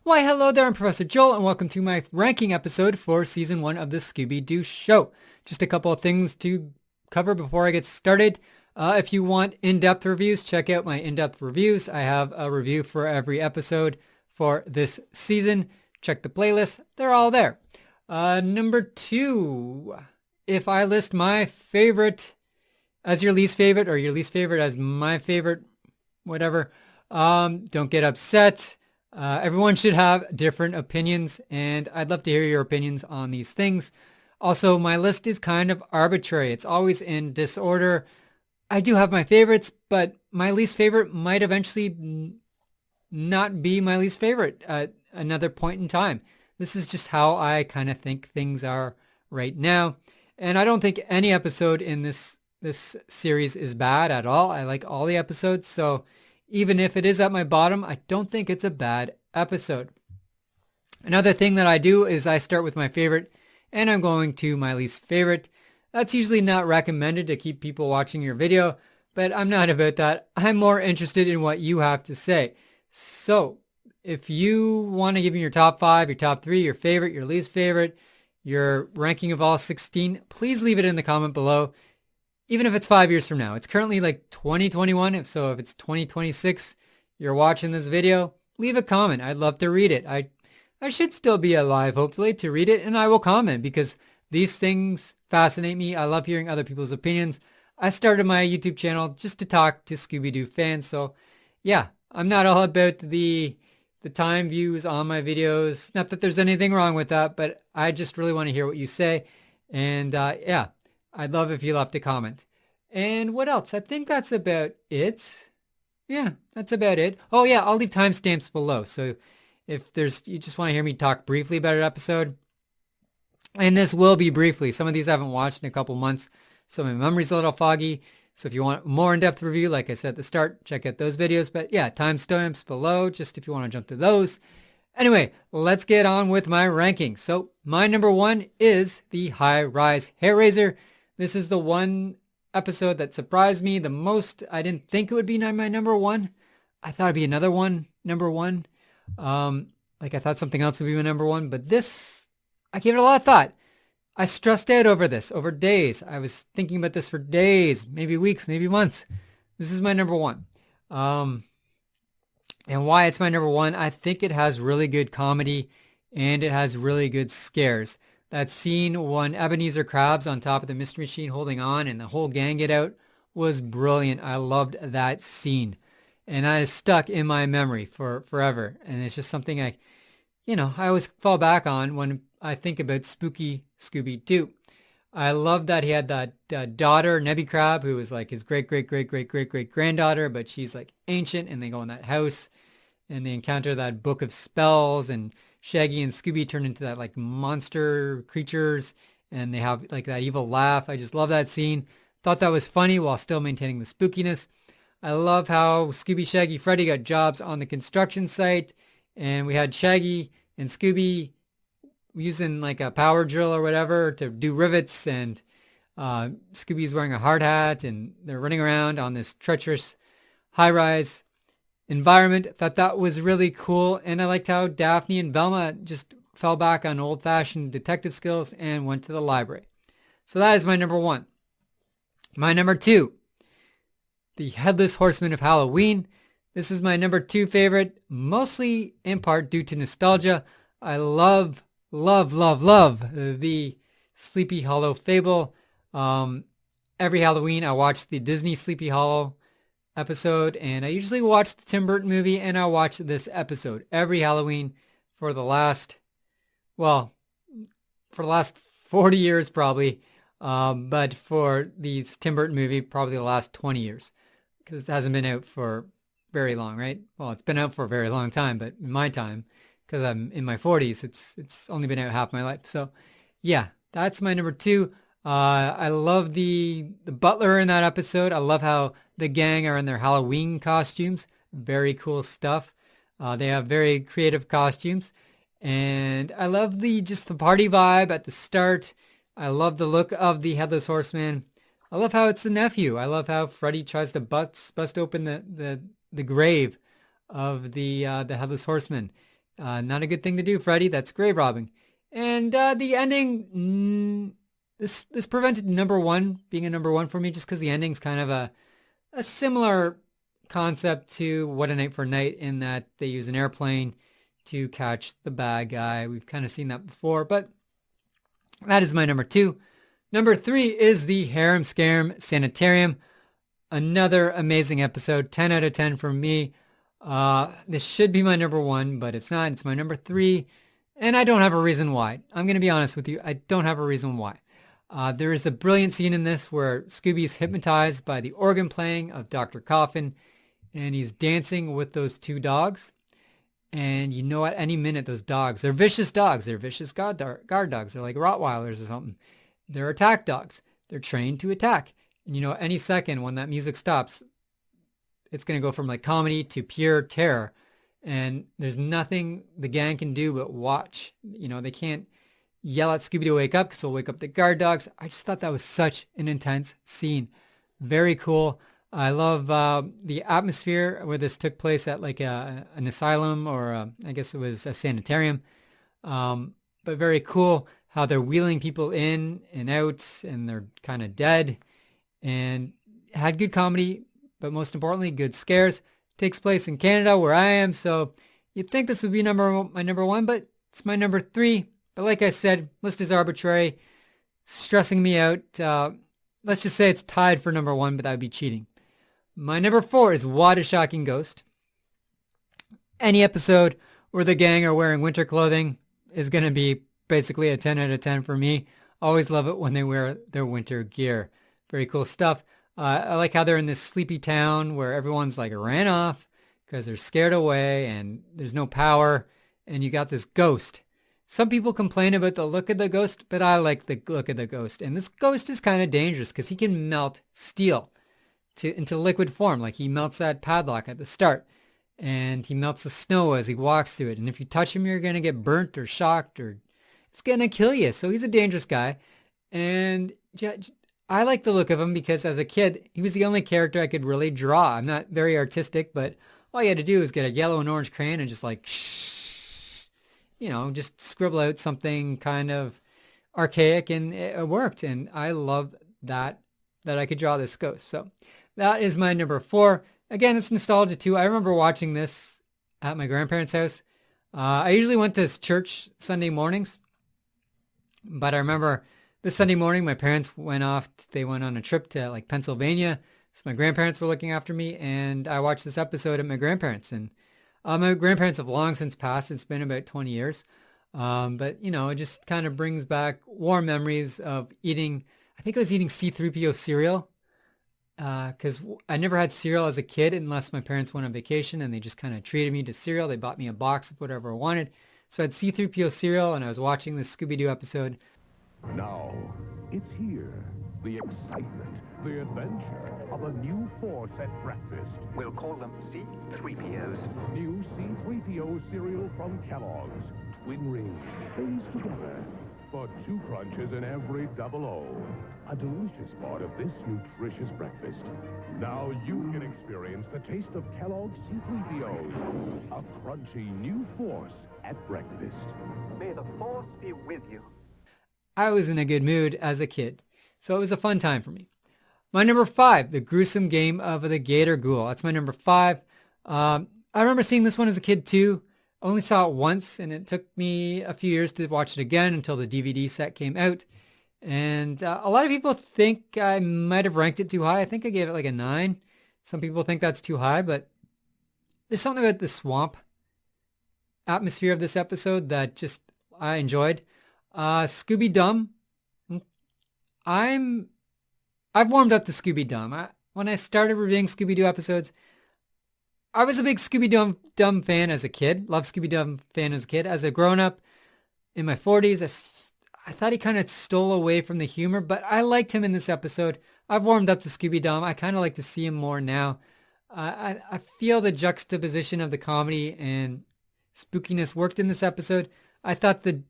Why, hello there, I'm Professor Joel, and welcome to my ranking episode for Season 1 of the Scooby-Doo show. Just a couple of things to cover before I get started. If you want in-depth reviews, check out my in-depth reviews. I have a review for every episode for this season. Check the playlist. They're all there. Number 2, if I list my favorite as your least favorite or your least favorite as my favorite, whatever, don't get upset. Everyone should have different opinions, and I'd love to hear your opinions on these things. Also, my list is kind of arbitrary. It's always in disorder. I do have my favorites, but my least favorite might eventually not be my least favorite at another point in time. This is just how I kind of think things are right now. And I don't think any episode in this series is bad at all. I like all the episodes, so even if it is at my bottom, I don't think it's a bad episode. Another thing that I do is I start with my favorite and I'm going to my least favorite. That's usually not recommended to keep people watching your video, but I'm not about that. I'm more interested in what you have to say. So if you want to give me your top 5, your top 3, your favorite, your least favorite, your ranking of all 16, please leave it in the comment below. Even if it's 5 years from now. It's currently like 2021, so if it's 2026, you're watching this video, leave a comment. I'd love to read it. I should still be alive, hopefully, to read it, and I will comment because these things fascinate me. I love hearing other people's opinions. I started my YouTube channel just to talk to Scooby-Doo fans, so yeah, I'm not all about the time views on my videos. Not that there's anything wrong with that, but I just really want to hear what you say, and yeah. I'd love if you left a comment. And what else? I think that's about it. Yeah, that's about it. Oh yeah, I'll leave timestamps below. So if you just want to hear me talk briefly about an episode, and this will be briefly. Some of these I haven't watched in a couple months, so my memory's a little foggy. So if you want more in-depth review, like I said at the start, check out those videos. But yeah, timestamps below, just if you want to jump to those. Anyway, let's get on with my ranking. So my number 1 is the High Rise Hair Raiser. This is the one episode that surprised me the most. I didn't think it would be my number 1. I thought it'd be another one, number 1. Like I thought something else would be my number 1, but this, I gave it a lot of thought. I stressed out over this, over days. I was thinking about this for days, maybe weeks, maybe months. This is my number 1. And why it's my number 1, I think it has really good comedy and it has really good scares. That scene when Ebenezer Crab's on top of the Mystery Machine holding on and the whole gang get out was brilliant. I loved that scene. And that is stuck in my memory for forever. And it's just something I always fall back on when I think about spooky Scooby-Doo. I love that he had that daughter, Nebby Crab, who was like his great-great-great-great-great-great-granddaughter, but she's like ancient, and they go in that house and they encounter that book of spells, and Shaggy and Scooby turn into that like monster creatures, and they have like that evil laugh. I just love that scene. Thought that was funny while still maintaining the spookiness. I love how Scooby, Shaggy, Freddy got jobs on the construction site, and we had Shaggy and Scooby using like a power drill or whatever to do rivets, and Scooby's wearing a hard hat, and they're running around on this treacherous high-rise environment. Thought that was really cool, and I liked how Daphne and Velma just fell back on old-fashioned detective skills and went to the library. So that is my number 1. My number 2, the Headless Horseman of Halloween. This is my number 2 favorite, mostly in part due to nostalgia. I love the Sleepy Hollow fable. Every Halloween I watch the Disney Sleepy Hollow episode, and I usually watch the Tim Burton movie, and I watch this episode every Halloween for the last 40 years probably, but for the Tim Burton movie, probably the last 20 years, because it hasn't been out for very long, right? Well, it's been out for a very long time, but in my time, because I'm in my 40s, it's only been out half my life. So yeah, that's my number 2. I love the butler in that episode. I love how the gang are in their Halloween costumes. Very cool stuff. They have very creative costumes. And I love the party vibe at the start. I love the look of the Headless Horseman. I love how it's the nephew. I love how Freddy tries to bust open the grave of the Headless Horseman. Not a good thing to do, Freddy. That's grave robbing. And the ending, this prevented number one being a number one for me, just because the ending's kind of a similar concept to What a Night for a Night, in that they use an airplane to catch the bad guy. We've kind of seen that before, but that is my number two. Number three is the Harum Scarum Sanitarium. Another amazing episode. 10 out of 10 for me. This should be my number one, but it's not. It's my number three. And I don't have a reason why. I'm going to be honest with you. I don't have a reason why. There is a brilliant scene in this where Scooby is hypnotized by the organ playing of Dr. Coffin, and he's dancing with those two dogs. And you know, at any minute, those dogs, they're vicious dogs. They're vicious guard dogs. They're like Rottweilers or something. They're attack dogs. They're trained to attack. And you know, any second when that music stops, it's going to go from like comedy to pure terror. And there's nothing the gang can do but watch. You know, they can't yell at Scooby to wake up because they'll wake up the guard dogs. I just thought that was such an intense scene. Very cool. I love the atmosphere where this took place at like an asylum, or I guess it was a sanitarium. But very cool how they're wheeling people in and out and they're kind of dead, and had good comedy, but most importantly, good scares. Takes place in Canada where I am, so you'd think this would be my number one, but it's my number three. But like I said, list is arbitrary, stressing me out. Let's just say it's tied for number one, but that would be cheating. My number four is What a Shocking Ghost. Any episode where the gang are wearing winter clothing is going to be basically a 10 out of 10 for me. Always love it when they wear their winter gear. Very cool stuff. I like how they're in this sleepy town where everyone's like ran off because they're scared away and there's no power, and you got this ghost. Some people complain about the look of the ghost, but I like the look of the ghost. And this ghost is kind of dangerous because he can melt steel into liquid form. Like he melts that padlock at the start, and he melts the snow as he walks through it. And if you touch him, you're going to get burnt or shocked, or it's going to kill you. So he's a dangerous guy. And I like the look of him because as a kid, he was the only character I could really draw. I'm not very artistic, but all you had to do was get a yellow and orange crayon and just like, just scribble out something kind of archaic, and it worked. And I love that I could draw this ghost. So that is my number four. Again, it's nostalgia too. I remember watching this at my grandparents' house. I usually went to church Sunday mornings, but I remember this Sunday morning, my parents went off. They went on a trip to like Pennsylvania. So my grandparents were looking after me, and I watched this episode at my grandparents. And my grandparents have long since passed. It's been about 20 years. But, it just kind of brings back warm memories of eating. I think I was eating C-3PO cereal because I never had cereal as a kid unless my parents went on vacation and they just kind of treated me to cereal. They bought me a box of whatever I wanted. So I had C-3PO cereal, and I was watching this Scooby-Doo episode. Now, it's here. The excitement, the adventure of a new force at breakfast. We'll call them C-3POs. New C-3PO cereal from Kellogg's. Twin rings, phased together. For 2 crunches in every double O. A delicious part of this nutritious breakfast. Now you can experience the taste of Kellogg's C-3POs. A crunchy new force at breakfast. May the force be with you. I was in a good mood as a kid, so it was a fun time for me. My number 5, the gruesome game of the Gator Ghoul. That's my number 5. I remember seeing this one as a kid too. Only saw it once, and it took me a few years to watch it again until the DVD set came out. And a lot of people think I might have ranked it too high. I think I gave it like a 9. Some people think that's too high, but there's something about the swamp atmosphere of this episode that just I enjoyed. Scooby-Dum. I've warmed up to Scooby-Dum. When I started reviewing Scooby-Doo episodes, I was a big Scooby-Dum fan as a kid. Loved Scooby-Dum fan as a kid. As a grown-up in my 40s, I thought he kind of stole away from the humor, but I liked him in this episode. I've warmed up to Scooby-Dum. I kind of like to see him more now. I feel the juxtaposition of the comedy and spookiness worked in this episode. I thought the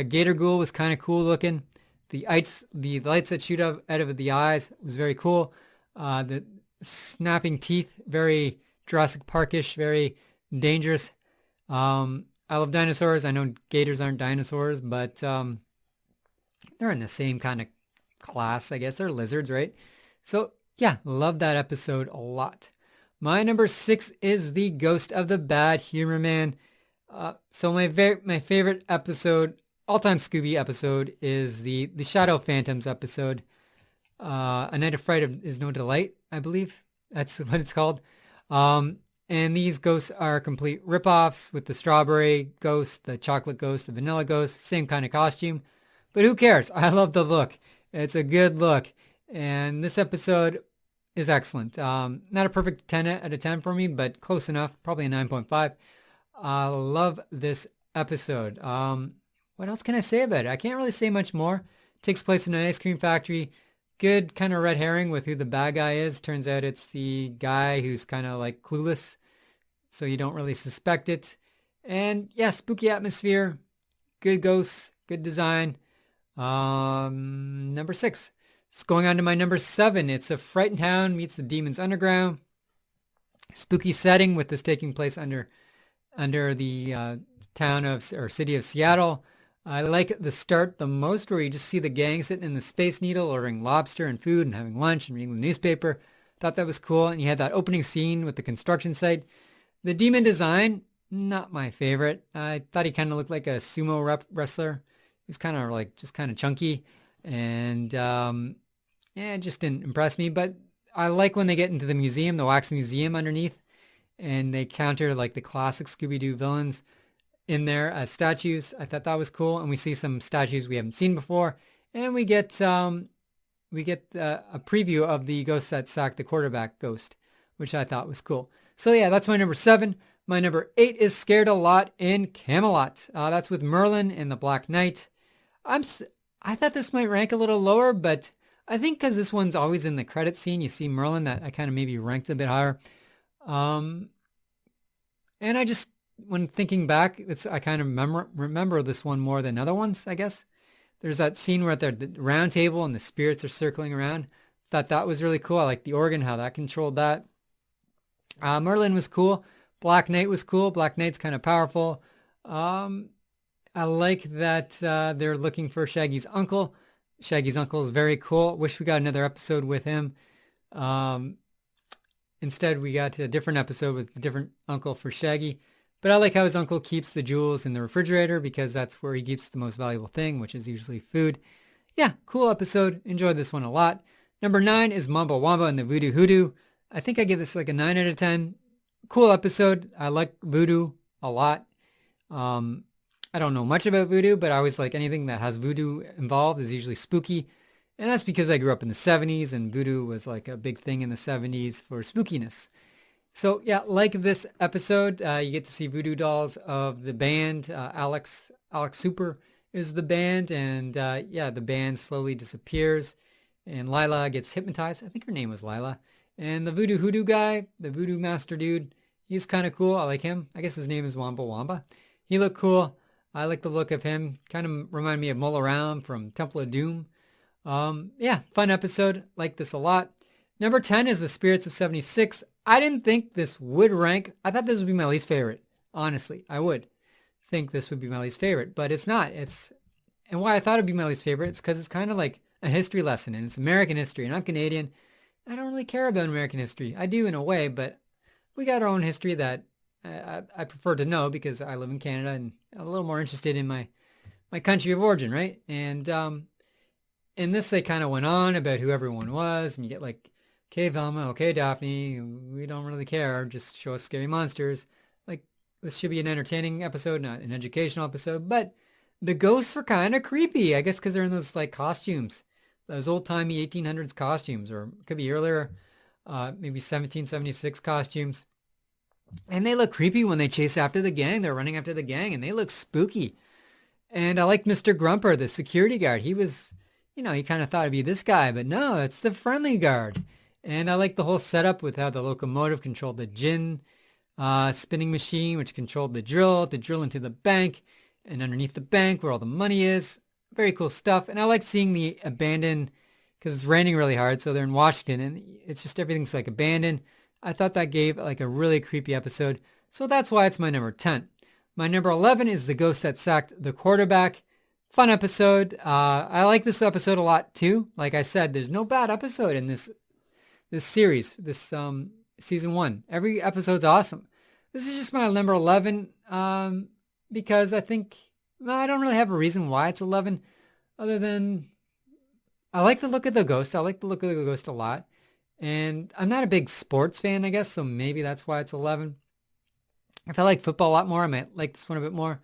Gator Ghoul was kind of cool looking. The lights that shoot out of the eyes was very cool. The snapping teeth, very Jurassic Parkish, very dangerous. I I love dinosaurs. I know gators aren't dinosaurs, but they're in the same kind of class, I guess. They're lizards, right? So yeah, love that episode a lot. My number 6 is The Ghost of the Bad Humor Man. So my favorite episode, all-time Scooby episode, is the Shadow Phantoms episode. A Night of Fright is No Delight, I believe. That's what it's called. And these ghosts are complete ripoffs with the strawberry ghost, the chocolate ghost, the vanilla ghost, same kind of costume. But who cares? I love the look. It's a good look. And this episode is excellent. Not a perfect 10 out of 10 for me, but close enough. Probably a 9.5. I love this episode. What else can I say about it? I can't really say much more. It takes place in an ice cream factory. Good kind of red herring with who the bad guy is. Turns out it's the guy who's kind of like clueless, so you don't really suspect it. And yeah, spooky atmosphere, good ghosts, good design. Number 6. It's going on to my number 7. It's A Frightened Hound Meets the Demons Underground. Spooky setting with this taking place under the town of or city of Seattle. I like the start the most, where you just see the gang sitting in the Space Needle ordering lobster and food and having lunch and reading the newspaper. Thought that was cool. And you had that opening scene with the construction site. The demon design, not my favorite. I thought he kind of looked like a sumo wrestler. He's kind of like just kind of chunky. And it just didn't impress me. But I like when they get into the museum, the wax museum underneath, and they counter like the classic Scooby-Doo villains in there as statues. I thought that was cool. And we see some statues we haven't seen before. And we get a preview of the ghost that sacked the quarterback ghost, which I thought was cool. So yeah, that's my number 7. My number 8 is Scared a Lot in Camelot. That's with Merlin and the Black Knight. I thought this might rank a little lower, but I think because this one's always in the credit scene, you see Merlin, that I kind of maybe ranked a bit higher. And I just, when thinking back, I kind of remember this one more than other ones, I guess. There's that scene where they're at the round table and the spirits are circling around. Thought that was really cool. I like the organ, how that controlled that. Merlin was cool. Black Knight was cool. Black Knight's kind of powerful. I like that they're looking for Shaggy's uncle. Shaggy's uncle is very cool. Wish we got another episode with him. Instead, we got a different episode with a different uncle for Shaggy. But I like how his uncle keeps the jewels in the refrigerator, because that's where he keeps the most valuable thing, which is usually food. Yeah, cool episode. Enjoyed this one a lot. Number 9 is Mamba, Wamba and the Voodoo Hoodoo. I think I give this like a 9 out of 10. Cool episode. I like Voodoo a lot. I don't know much about Voodoo, but I always like anything that has Voodoo involved is usually spooky. And that's because I grew up in the 70s and Voodoo was like a big thing in the 70s for spookiness. So yeah, like this episode, you get to see voodoo dolls of the band. Alex Super is the band, and the band slowly disappears, and Lila gets hypnotized. I think her name was Lila. And the voodoo hoodoo guy, the voodoo master dude, he's kind of cool. I like him. I guess his name is Wamba. He looked cool. I like the look of him. Kind of remind me of Mola Ram from Temple of Doom. Fun episode. Like this a lot. Number 10 is The Spirits of 76. I didn't think this would rank. I thought this would be my least favorite. Honestly, I would think this would be my least favorite, but it's not. And why I thought it'd be my least favorite is because it's kind of like a history lesson, and it's American history, and I'm Canadian. I don't really care about American history. I do in a way, but we got our own history that I prefer to know because I live in Canada and I'm a little more interested in my country of origin, right? And in this, they kind of went on about who everyone was, and you get like, okay, Velma, okay, Daphne, we don't really care. Just show us scary monsters. Like, this should be an entertaining episode, not an educational episode. But the ghosts were kind of creepy, I guess, because they're in those like costumes, those old-timey 1800s costumes, or it could be earlier, maybe 1776 costumes. And they look creepy when they chase after the gang. They're running after the gang, and they look spooky. And I like Mr. Grumper, the security guard. He was, he kind of thought it'd be this guy, but no, it's the friendly guard. And I like the whole setup with how the locomotive controlled the gin spinning machine, which controlled the drill to drill into the bank, and underneath the bank where all the money is. Very cool stuff. And I like seeing the abandoned, because it's raining really hard, so they're in Washington, and it's just everything's like abandoned. I thought that gave like a really creepy episode, so that's why it's my number 10. My number 11 is The Ghost That Sacked the Quarterback. Fun episode. I like this episode a lot too. Like I said, there's no bad episode in this series, this season 1. Every episode's awesome. This is just my number 11 because I think I don't really have a reason why it's 11 other than I like the look of the ghost. I like the look of the ghost a lot. And I'm not a big sports fan, I guess, so maybe that's why it's 11. If I like football a lot more, I might like this one a bit more.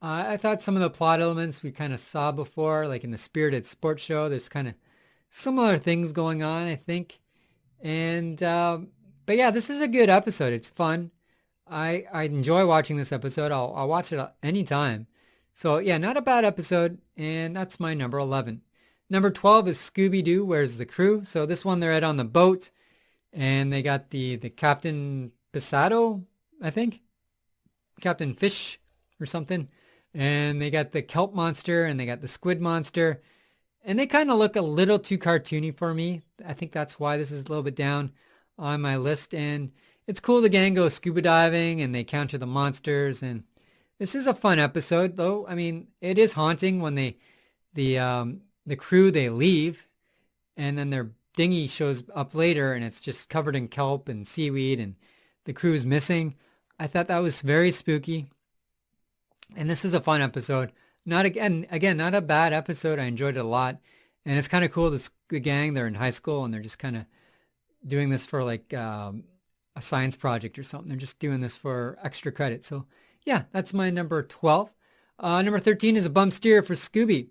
I thought some of the plot elements we kind of saw before, like in the Spirited Sports Show, there's kind of similar things going on, I think. And, but yeah, this is a good episode. It's fun. I enjoy watching this episode. I'll watch it anytime. So yeah, not a bad episode. And that's my number 11. Number 12 is Scooby-Doo, Where's the Crew? So this one they're on the boat and they got the Captain Pisado, I think. Captain Fish or something. And they got the kelp monster and they got the squid monster. And they kind of look a little too cartoony for me. I think that's why this is a little bit down on my list. And it's cool the gang goes scuba diving and they counter the monsters. And this is a fun episode, though. I mean, it is haunting when the crew, they leave and then their dinghy shows up later and it's just covered in kelp and seaweed and the crew is missing. I thought that was very spooky. And this is a fun episode. Not a bad episode. I enjoyed it a lot. And it's kind of cool. The gang, they're in high school and they're just kind of doing this for like a science project or something. They're just doing this for extra credit. So yeah, that's my number 12. Number 13 is A Bum Steer for Scooby.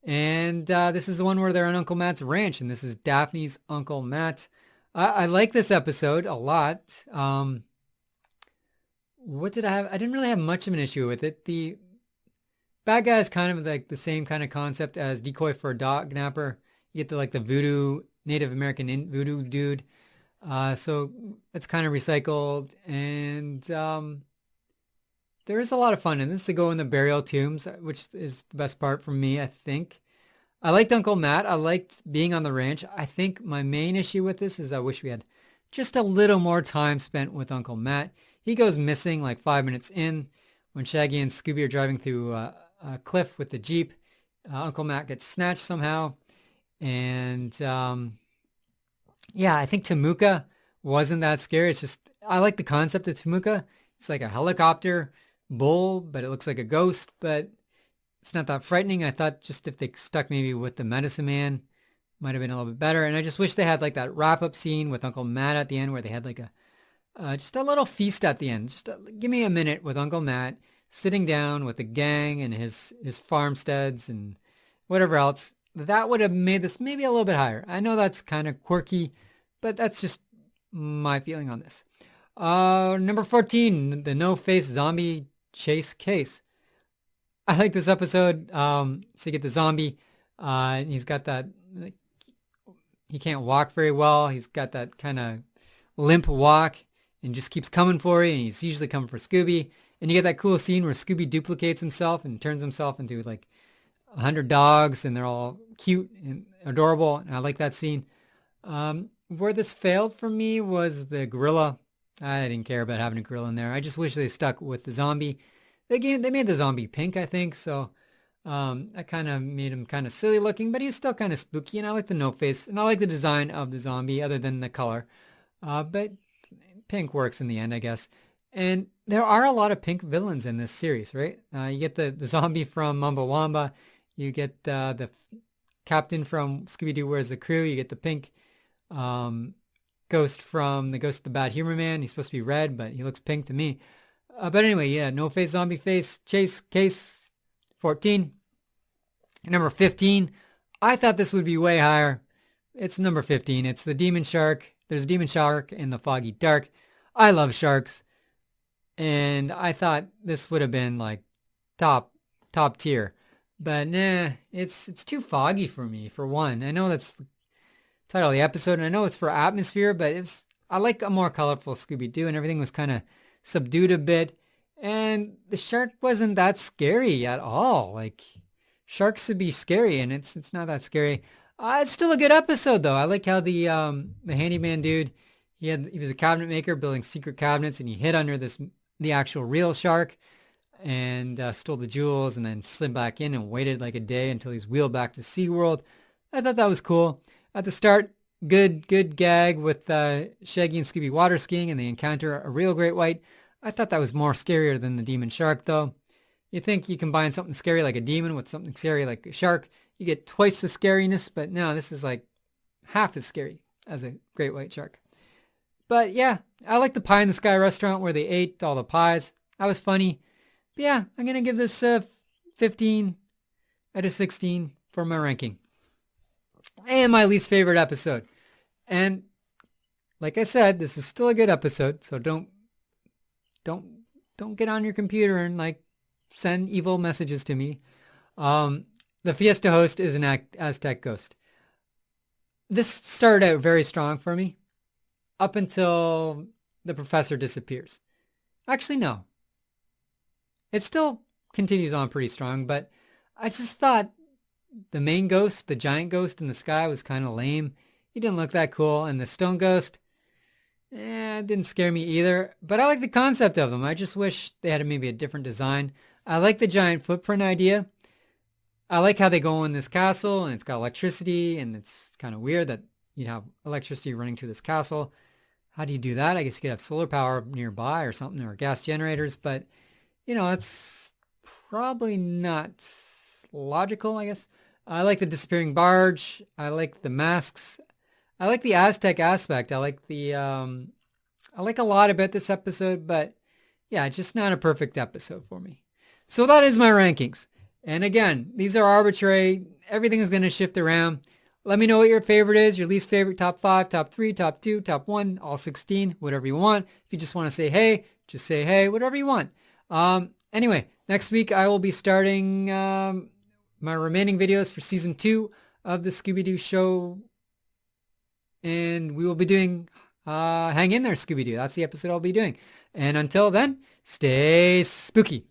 And this is the one where they're on Uncle Matt's ranch. And this is Daphne's Uncle Matt. I like this episode a lot. What did I have? I didn't really have much of an issue with it. The bad guy is kind of like the same kind of concept as Decoy for a Dog Napper. You get the Voodoo, Native American Voodoo dude. So it's kind of recycled. And there is a lot of fun in this. They go in the burial tombs, which is the best part for me, I think. I liked Uncle Matt. I liked being on the ranch. I think my main issue with this is I wish we had just a little more time spent with Uncle Matt. He goes missing like 5 minutes in when Shaggy and Scooby are driving through a cliff with the Jeep. Uncle Matt gets snatched somehow. And yeah, I think Temuka wasn't that scary. It's just, I like the concept of Temuka. It's like a helicopter bull, but it looks like a ghost, but it's not that frightening. I thought just if they stuck maybe with the medicine man, might have been a little bit better. And I just wish they had like that wrap-up scene with Uncle Matt at the end where they had like just a little feast at the end. Just give me a minute with Uncle Matt sitting down with the gang and his farmsteads and whatever else. That would have made this maybe a little bit higher. I know that's kind of quirky, but that's just my feeling on this. Number 14, the no-face zombie chase case. I like this episode. So you get the zombie. He's got that, he can't walk very well. He's got that kind of limp walk and just keeps coming for you. And he's usually coming for Scooby. And you get that cool scene where Scooby duplicates himself and turns himself into like 100 dogs and they're all cute and adorable. And I like that scene. Where this failed for me was the gorilla. I didn't care about having a gorilla in there. I just wish they stuck with the zombie. They made the zombie pink, I think. So that kind of made him kind of silly looking, but he's still kind of spooky. And I like the no face and I like the design of the zombie other than the color. But pink works in the end, I guess. And there are a lot of pink villains in this series, right? You get the zombie from Mamba Wamba. You get the captain from Scooby-Doo Where's the Crew. You get the pink ghost from the Ghost of the Bad Humor Man. He's supposed to be red, but he looks pink to me. But anyway, yeah, no face, zombie face, chase, case, 14. Number 15. I thought this would be way higher. It's number 15. It's the demon shark. There's a demon shark in the Foggy Dark. I love sharks. And I thought this would have been like top tier. But nah, it's too foggy for me, for one. I know that's the title of the episode, and I know it's for atmosphere, but I like a more colorful Scooby-Doo, and everything was kind of subdued a bit. And the shark wasn't that scary at all. Like, sharks should be scary, and it's not that scary. It's still a good episode, though. I like how the handyman dude, he was a cabinet maker building secret cabinets, and he hid under the actual real shark. and stole the jewels and then slid back in and waited like a day until he's wheeled back to SeaWorld. I thought that was cool. At the start, good gag with Shaggy and Scooby water skiing and they encounter a real great white. I thought that was more scarier than the demon shark though. You think you combine something scary like a demon with something scary like a shark, you get twice the scariness, but no, this is like half as scary as a great white shark. But yeah, I like the Pie in the Sky restaurant where they ate all the pies. That was funny. But yeah, I'm going to give this 15 out of 16 for my ranking. And my least favorite episode. And like I said, this is still a good episode, so don't get on your computer and like send evil messages to me. The Fiesta host is an Aztec ghost. This started out very strong for me up until the professor disappears. Actually, no. It still continues on pretty strong, but I just thought the main ghost, the giant ghost in the sky, was kind of lame. He didn't look that cool. And the stone ghost, it didn't scare me either. But I like the concept of them. I just wish they had maybe a different design. I like the giant footprint idea. I like how they go in this castle and it's got electricity and it's kind of weird that you'd have electricity running to this castle. How do you do that? I guess you could have solar power nearby or something, or gas generators, but you know, it's probably not logical, I guess. I like the disappearing barge. I like the masks. I like the Aztec aspect. I like I like a lot about this episode, but yeah, it's just not a perfect episode for me. So that is my rankings. And again, these are arbitrary. Everything is going to shift around. Let me know what your favorite is, your least favorite, top 5, top 3, top 2, top 1, all 16, whatever you want. If you just want to say hey, just say hey, whatever you want. Anyway, next week I will be starting my remaining videos for season 2 of the Scooby-Doo show. And we will be doing Hang in there, Scooby-Doo. That's the episode I'll be doing. And until then, stay spooky.